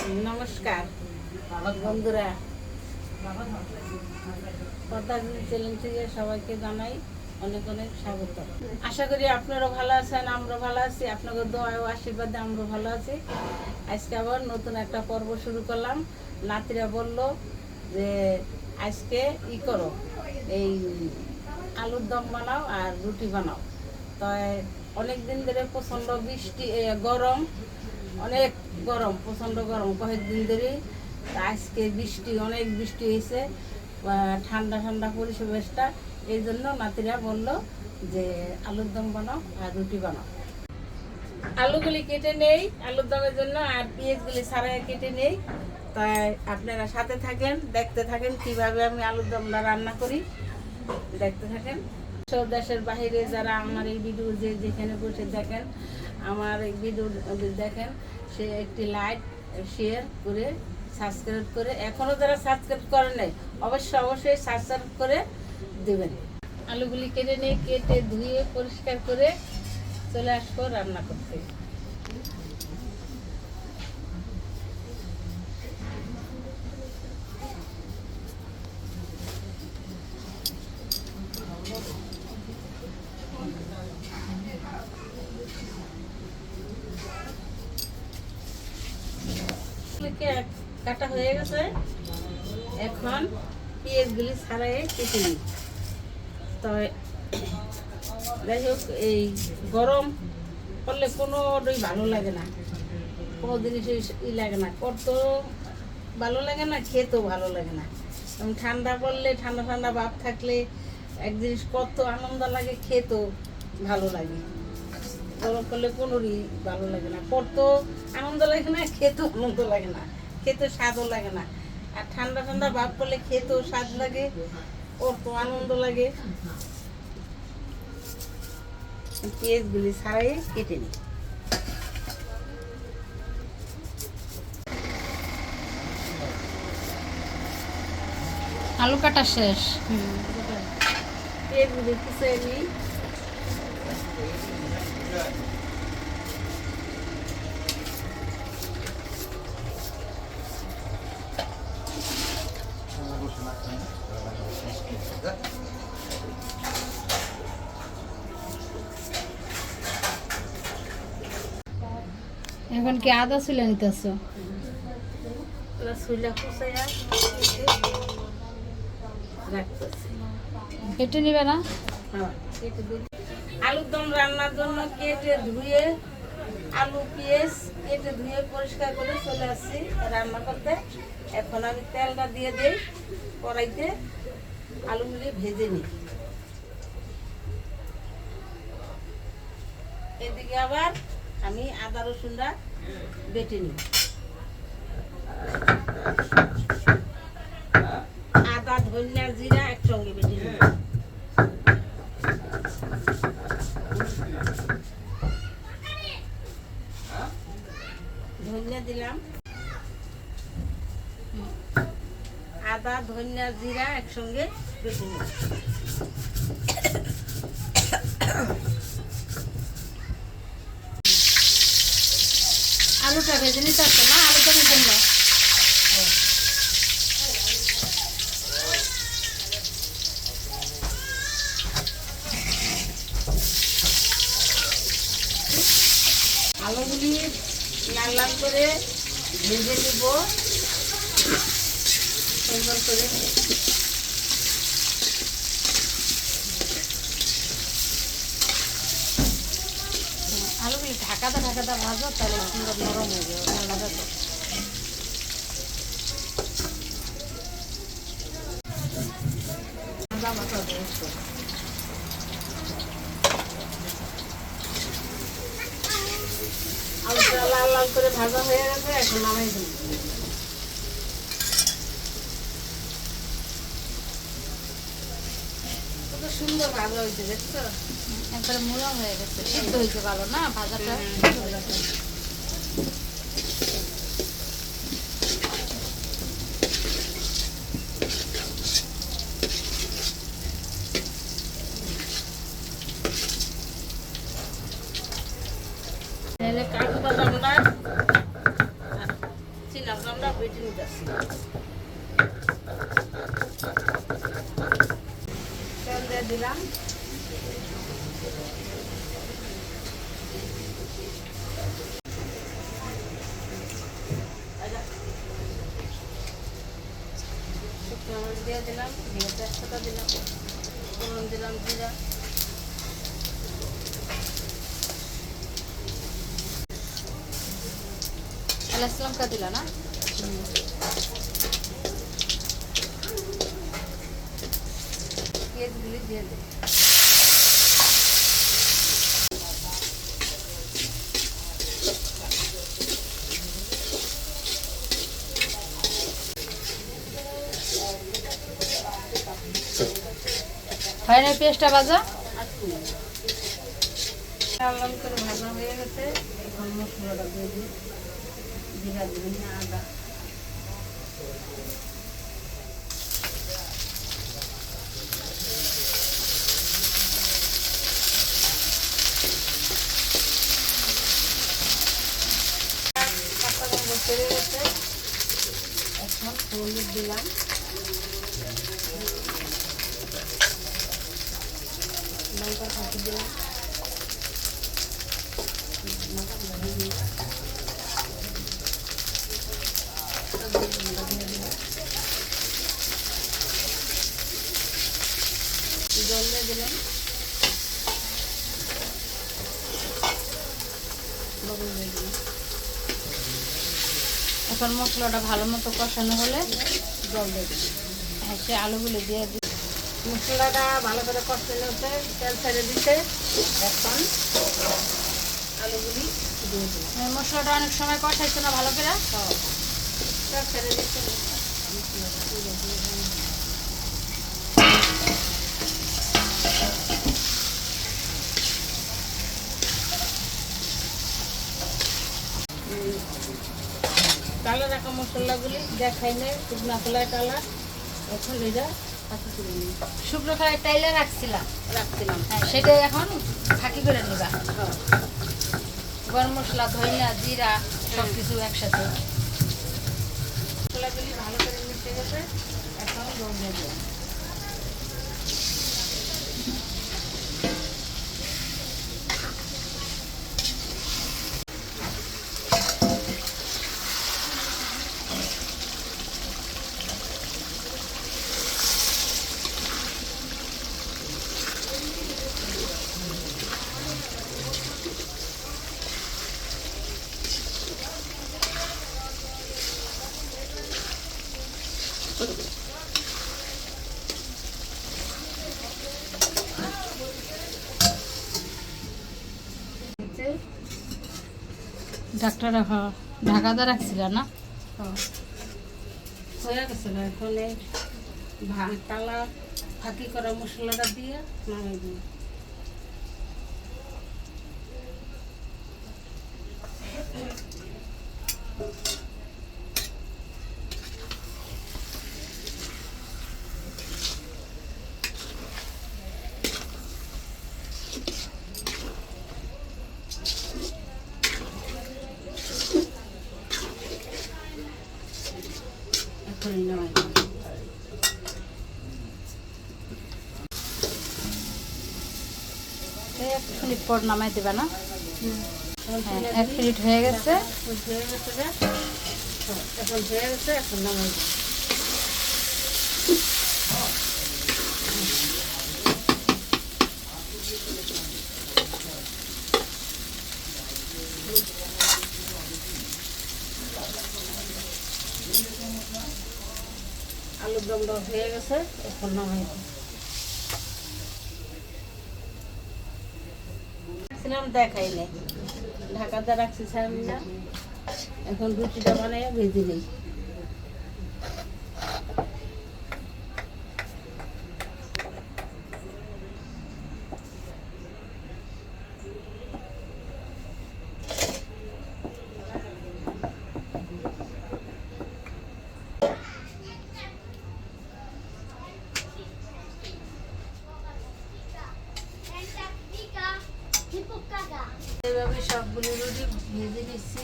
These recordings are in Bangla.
নমস্কার বন্ধুরা, পদ্মাবতী চ্যানেল থেকে সবাইকে জানাই অনেক অনেক স্বাগত। আশা করি আপনারাও ভালো আছেন, আমরা ভালো আছি। আপনাদের দোয়া ও আশীর্বাদে আমরা ভালো আছি। আজকে আবার নতুন একটা পর্ব শুরু করলাম। নাতিরা বলল যে আজকে করো, এই আলুর দম বানাও আর রুটি বানাও। তো অনেক দিন ধরে প্রচণ্ড বৃষ্টি, গরম, অনেক গরম, প্রচণ্ড গরম কয়েকদিন ধরে। আজকে বৃষ্টি, অনেক বৃষ্টি হয়েছে, ঠান্ডা ঠান্ডা পরিবেশটা। এই জন্য নাতিরা বললো যে আলুর দম বানাও আর রুটি বানাও। আলুগুলি কেটে নেই আলুর দমের জন্য, আর পেঁয়াজগুলি ছাড়াই কেটে নেই। তাই আপনারা সাথে থাকেন, দেখতে থাকেন কিভাবে আমি আলুর দমটা রান্না করি, দেখতে থাকেন। সব দেশের বাইরে যারা আমার এই ভিডিও যেখানে বসে দেখেন, আমার এই ভিডিও দেখেন, সে একটি লাইক, শেয়ার করে, সাবস্ক্রাইব করে, এখনও যারা সাবস্ক্রাইব করেন নাই অবশ্যই সাবস্ক্রাইব করে দেবেন। আলুগুলি কেটে নিয়ে, কেটে ধুয়ে পরিষ্কার করে চলে আসবো রান্না করতে। কাটা হয়ে গেছে, এখন পেঁয়াজগুলি ছাড়াই কেটে নিই। তো যাই হোক, এই গরম করলে কোনোটাই ভালো লাগে না, কোনো জিনিসই লাগে না, করতেও ভালো লাগে না, খেতেও ভালো লাগে না। এবং ঠান্ডা পড়লে, ঠান্ডা ঠান্ডা ভাব থাকলে এক জিনিস কত আনন্দ লাগে, খেতেও ভালো লাগে। গরম করলে কোনোরই ভালো লাগে না, করতেও আনন্দ লাগে না, খেতেও আনন্দ লাগে না, খেতে স্বাদও লাগে না। আর ঠান্ডা ঠান্ডা ভাব করলে খেতেও স্বাদ লাগে, করতেও আনন্দ লাগে। পেঁয়াজগুলি ছাড়াই কেটে নিই। আলু কাটা শেষ। পেঁয়াজগুলি কুচিয়ে নিই। এখন কি আদা ছিলে নিতেছ? সুইলা কুচাইয়া রাখতেছি। কেটে নিবে না? হ্যাঁ, কেটে দিই। আলুর দম রান্নার জন্য কেটে ধুয়ে, আলু পেঁয়াজ কেটে ধুয়ে পরিষ্কার করে চলে আসছি রান্না করতে। এখন আমি তেলটা দিয়ে দিই কড়াইতে, আলুগুলি ভেজে নিই। এদিকে আবার আমি আদা রসুনটা বেটে নিই। আদা, ধনিয়া, জিরা একসঙ্গে বেটে নিই। ধনিয়া দিলাম, আদা, ধনিয়া, জিরা একসঙ্গে বেটে নিই। আলুটা ভেজে নিতে আসতো না, আলুটা ভেজে নিল। আলুগুলি লাল লাল করে ভেজে নেব সুন্দর করে। আলুগুলি ঢাকাতে ভাজো, তাহলে সুন্দর নরম হয়ে যাবে, ঠান্ডা যাবে। আলুটা লাল লাল করে ভাজা হয়ে গেছে, এখন নামাই দিই। কত সুন্দর ভাজা হয়েছে, দেখছো? একবারে মুড়া হয়ে গেছে, সিদ্ধ হয়েছে ভালো না ভাজাটা। কাজু বাদামটা তারপর আমরা বেটে নিতেছি। তেল দিয়ে দিলাম, শুকনো মরিচ দিয়ে দিলাম, দিয়ে তেজপাতা দিলাম, ফোড়ন দিলাম জিরা, এলাচ লঙ্কা দিলা না? পেঁয়াজগুলি দিয়ে দিই। হয় না পেঁয়াজটা ভাজা? লাল লাল করে ভাজা হয়ে গেছে, এখন মশলাটা দিয়ে দিই। জিরা দিবেন না, আদা, কাঁচা গন্ধ চলে গেছে, এখন হলুদ দিলাম, লঙ্কা ফাঁকি দিলাম, জল দিয়ে দিলাম, লবণ দিয়ে দিলাম। এখন মশলাটা ভালো মতো কষানো হলে জল দিয়ে দিলাম। হ্যাঁ সে আলুগুলো দিয়ে দিই। মশলাটা ভালো করে কষানো হচ্ছে, তেল ছেড়ে দিতে, এখন আলুগুলি দিয়ে দিলাম। মশলাটা অনেক সময় কষাইছে না ভালো করে? তেল ছেড়ে দিতে, টালা রাখা মশলাগুলি দেখাই নেই, শুকনা খোলায় টালা, এখন এটা ফাঁকি করে নিই, শুকনো খায় টাইলে রাখছিলাম, রাখছিলাম। হ্যাঁ সেটাই এখন ফাঁকি করে নিবা। হ্যাঁ, গরম মশলা, ধনিয়া, জিরা সব কিছু একসাথে। মশলাগুলি ভালো করে মিশে গেছে, এখন জল দিয়ে দিলাম। ডাক্তার ঢাকাতে রাখছিল না? হয়ে গেছে না, এখন এই টালা ফাঁকি করা মশলাটা দিয়ে নামিয়ে দিই। এখনই নামাই দিই। 1 মিনিট পর নামাই দিবা না? এখন হ্যাঁ তুলে 1 দিই। মিনিট হয়ে গেছে। হয়ে গেছে রে। হ্যাঁ, এখন হয়ে গেছে, এখন নামাই দিই। আলুর দমটা হয়ে গেছে, এখন নামাই দিই। দেখাই নেই, ঢাকাতে রাখছি আমি না, এখন রুটিটা বানাই ভেজে নিই। এইভাবে সবগুলো রুটি ভেজে নিচ্ছি।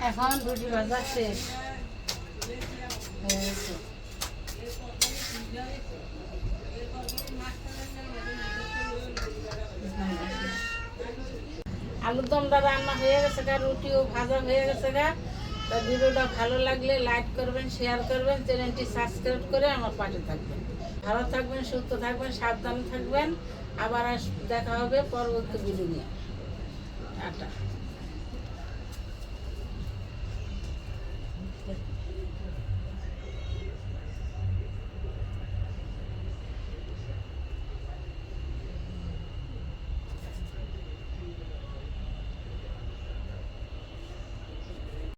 এখন রুটি ভাজা শেষ হয়ে গেছে। আলুর দমটা রান্না হয়ে গেছে গা, রুটিও ভাজা হয়ে গেছে গা। তা ভিডিওটা ভালো লাগলে লাইক করবেন, শেয়ার করবেন, চ্যানেলটি সাবস্ক্রাইব করে আমার পাশে থাকবেন। ভালো থাকবেন, সুস্থ থাকবেন, সাবধানে থাকবেন। আবার দেখা হবে পরবর্তী ভিডিও নিয়ে।